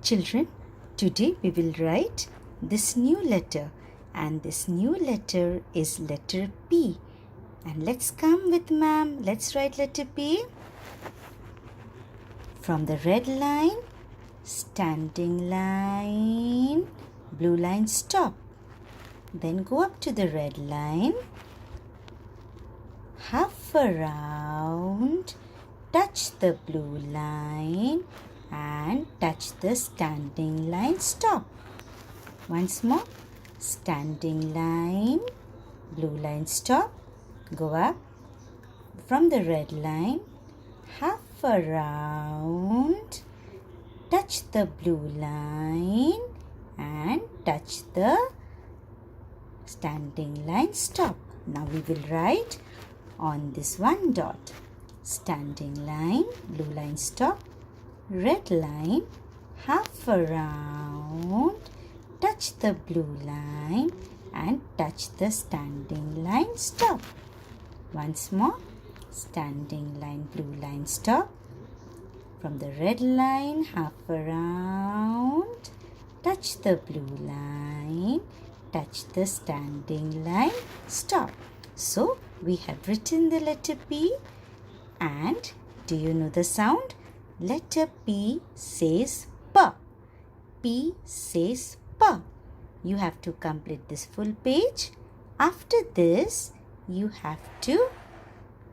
Children, today we will write this new letter, and this new letter is letter P. And let's come with ma'am. Let's write letter P. From the red line, standing line, blue line, stop. Then go up to the red line, half around, touch the blue line and touch the standing line, stop. Once more, standing line, blue line, stop. Go up from the red line, half around, touch the blue line and touch the standing line, stop. Now we will write on this one dot. Standing line, blue line, stop. Red line, half around, touch the blue line and touch the standing line, stop. Once more, standing line, blue line, stop. From the red line, half around, touch the blue line, touch the standing line, stop. So, we have written the letter P, and do you know the sound? Letter P says P. P says P. You have to complete this full page. After this, you have to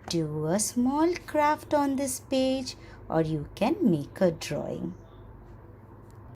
do a small craft on this page, or you can make a drawing.